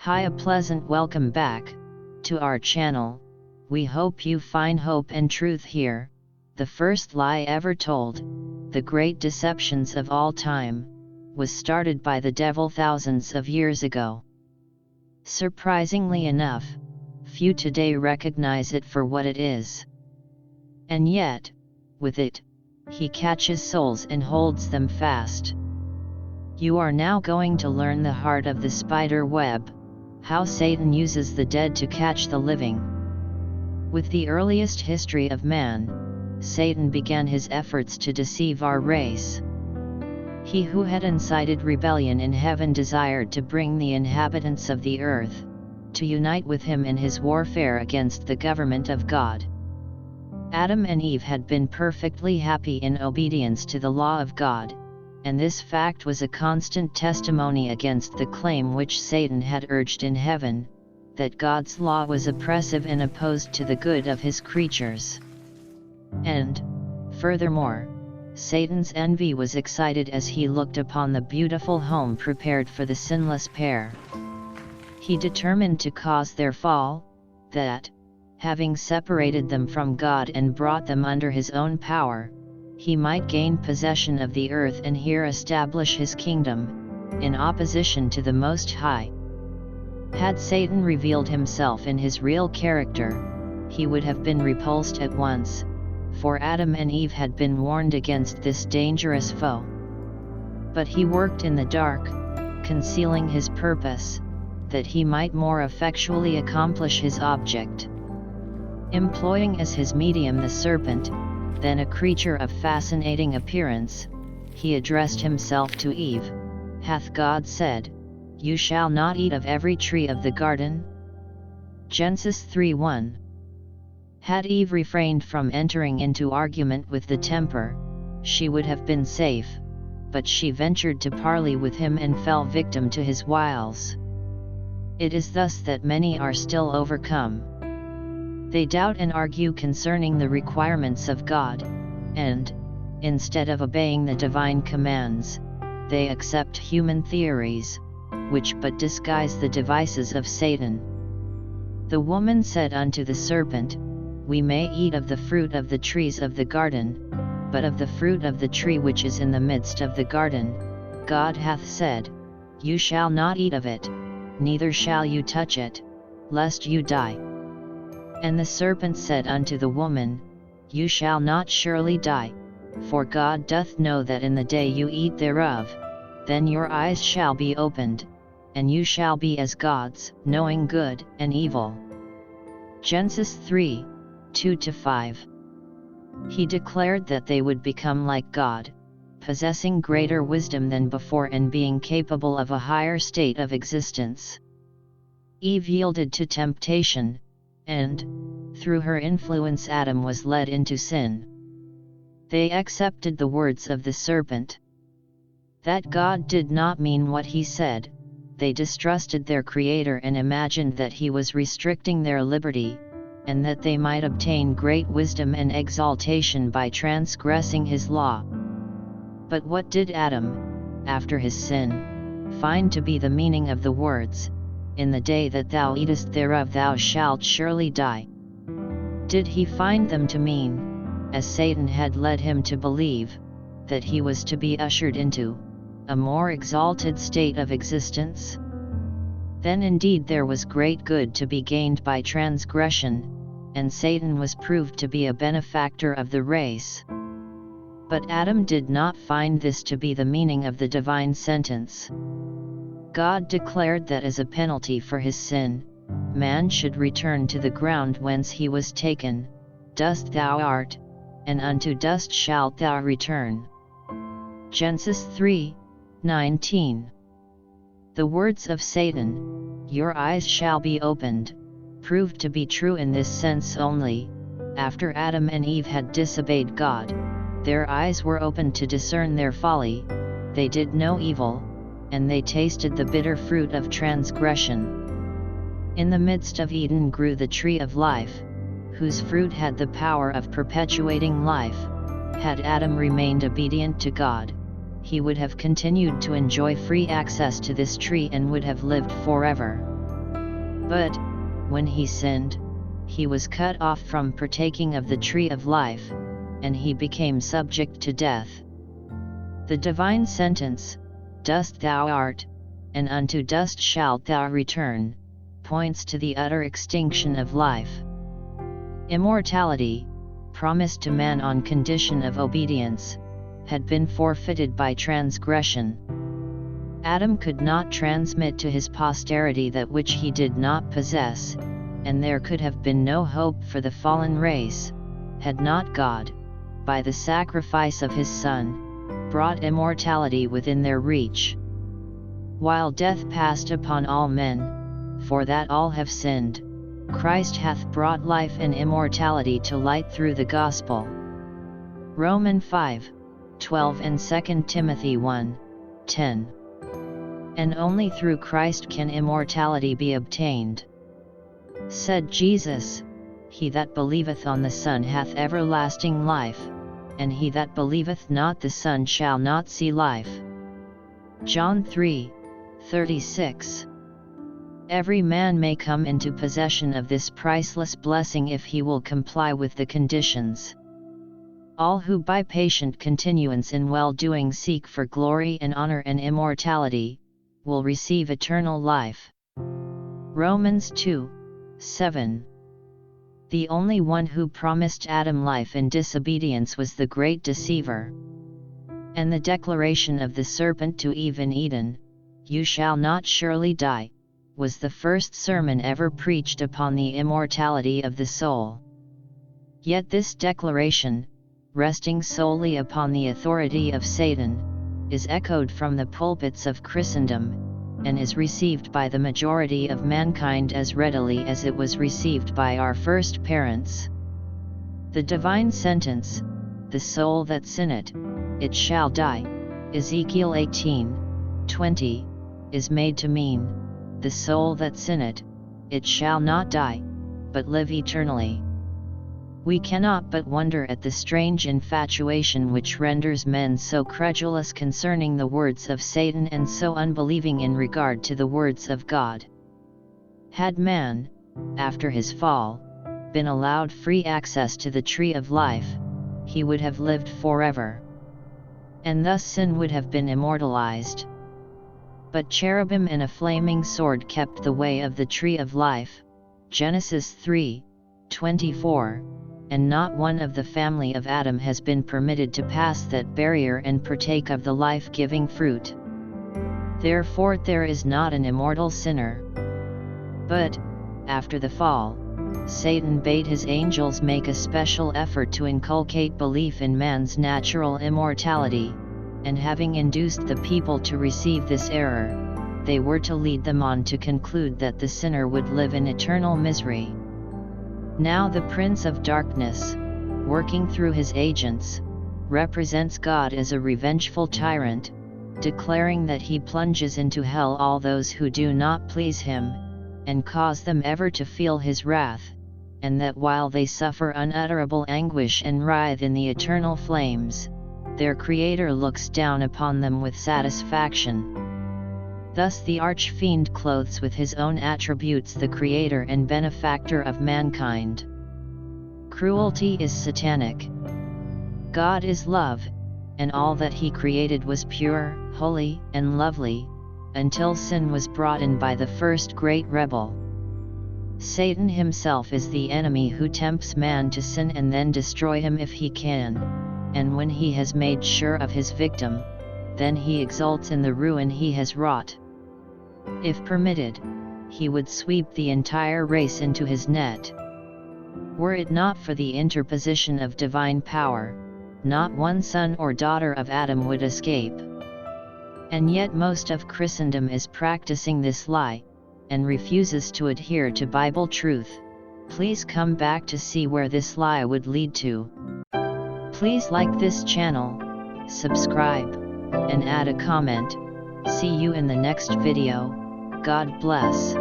Hi, a pleasant welcome back to our channel. We hope you find hope and truth here. The first lie ever told, the great deceptions of all time, was started by the devil thousands of years ago. Surprisingly enough, few today recognize it for what it is. And yet, with it, he catches souls and holds them fast. You are now going to learn the heart of the spider web, how Satan uses the dead to catch the living. With the earliest history of man, Satan began his efforts to deceive our race. He who had incited rebellion in heaven desired to bring the inhabitants of the earth to unite with him in his warfare against the government of God. Adam and Eve had been perfectly happy in obedience to the law of God, and this fact was a constant testimony against the claim which Satan had urged in heaven, that God's law was oppressive and opposed to the good of his creatures. And, furthermore, Satan's envy was excited as he looked upon the beautiful home prepared for the sinless pair. He determined to cause their fall, that, having separated them from God and brought them under his own power, he might gain possession of the earth and here establish his kingdom, in opposition to the Most High. Had Satan revealed himself in his real character, he would have been repulsed at once, for Adam and Eve had been warned against this dangerous foe. But he worked in the dark, concealing his purpose, that he might more effectually accomplish his object. Employing as his medium the serpent, then a creature of fascinating appearance, he addressed himself to Eve. Hath God said, "You shall not eat of every tree of the garden"? Genesis 3:1. Had Eve refrained from entering into argument with the tempter, she would have been safe, but she ventured to parley with him and fell victim to his wiles. It is thus that many are still overcome. They doubt and argue concerning the requirements of God, and, instead of obeying the divine commands, they accept human theories, which but disguise the devices of Satan. The woman said unto the serpent, We may eat of the fruit of the trees of the garden, but of the fruit of the tree which is in the midst of the garden, God hath said, You shall not eat of it, neither shall you touch it, lest you die. And the serpent said unto the woman, You shall not surely die, for God doth know that in the day you eat thereof, then your eyes shall be opened, and you shall be as gods, knowing good and evil. Genesis 3:2-5. He declared that they would become like God, possessing greater wisdom than before and being capable of a higher state of existence. Eve yielded to temptation, and, through her influence Adam was led into sin. They accepted the words of the serpent. That God did not mean what he said, they distrusted their Creator and imagined that he was restricting their liberty, and that they might obtain great wisdom and exaltation by transgressing his law. But what did Adam, after his sin, find to be the meaning of the words, In the day that thou eatest thereof thou shalt surely die? Did he find them to mean, as Satan had led him to believe, that he was to be ushered into a more exalted state of existence? Then indeed there was great good to be gained by transgression, and Satan was proved to be a benefactor of the race. But Adam did not find this to be the meaning of the divine sentence. God declared that as a penalty for his sin, man should return to the ground whence he was taken. Dust thou art, and unto dust shalt thou return. Genesis 3:19. The words of Satan, Your eyes shall be opened, proved to be true in this sense only. After Adam and Eve had disobeyed God, their eyes were opened to discern their folly, they did no evil, and they tasted the bitter fruit of transgression. In the midst of Eden grew the tree of life, whose fruit had the power of perpetuating life. Had Adam remained obedient to God, he would have continued to enjoy free access to this tree and would have lived forever. But, when he sinned, he was cut off from partaking of the tree of life, and he became subject to death. The divine sentence, "Dust thou art, and unto dust shalt thou return," points to the utter extinction of life. Immortality, promised to man on condition of obedience, had been forfeited by transgression. Adam could not transmit to his posterity that which he did not possess, and there could have been no hope for the fallen race, had not God, by the sacrifice of his Son, brought immortality within their reach. While death passed upon all men, for that all have sinned, Christ hath brought life and immortality to light through the gospel. Romans 5:12 and 2 Timothy 1:10. And only through Christ can immortality be obtained. Said Jesus, "He that believeth on the Son hath everlasting life, and he that believeth not the Son shall not see life." John 3:36. Every man may come into possession of this priceless blessing if he will comply with the conditions. All who by patient continuance in well-doing seek for glory and honor and immortality, will receive eternal life. Romans 2:7. The only one who promised Adam life in disobedience was the great deceiver. And the declaration of the serpent to Eve in Eden, "You shall not surely die," was the first sermon ever preached upon the immortality of the soul. Yet this declaration, resting solely upon the authority of Satan, is echoed from the pulpits of Christendom, and is received by the majority of mankind as readily as it was received by our first parents. The divine sentence, "The soul that sinneth, it shall die," Ezekiel 18:20, is made to mean, "The soul that sinneth, it shall not die, but live eternally." We cannot but wonder at the strange infatuation which renders men so credulous concerning the words of Satan and so unbelieving in regard to the words of God. Had man, after his fall, been allowed free access to the tree of life, he would have lived forever. And thus sin would have been immortalized. But cherubim and a flaming sword kept the way of the tree of life, Genesis 3:24, and not one of the family of Adam has been permitted to pass that barrier and partake of the life-giving fruit. Therefore there is not an immortal sinner. But, after the fall, Satan bade his angels make a special effort to inculcate belief in man's natural immortality, and having induced the people to receive this error, they were to lead them on to conclude that the sinner would live in eternal misery. Now the Prince of Darkness, working through his agents, represents God as a revengeful tyrant, declaring that he plunges into hell all those who do not please him, and cause them ever to feel his wrath, and that while they suffer unutterable anguish and writhe in the eternal flames, their Creator looks down upon them with satisfaction. Thus the arch-fiend clothes with his own attributes the Creator and benefactor of mankind. Cruelty is satanic. God is love, and all that he created was pure, holy, and lovely, until sin was brought in by the first great rebel. Satan himself is the enemy who tempts man to sin and then destroy him if he can, and when he has made sure of his victim, then he exults in the ruin he has wrought. If permitted, he would sweep the entire race into his net. Were it not for the interposition of divine power, not one son or daughter of Adam would escape. And yet most of Christendom is practicing this lie, and refuses to adhere to Bible truth. Please come back to see where this lie would lead to. Please like this channel, subscribe, and add a comment. See you in the next video. God bless.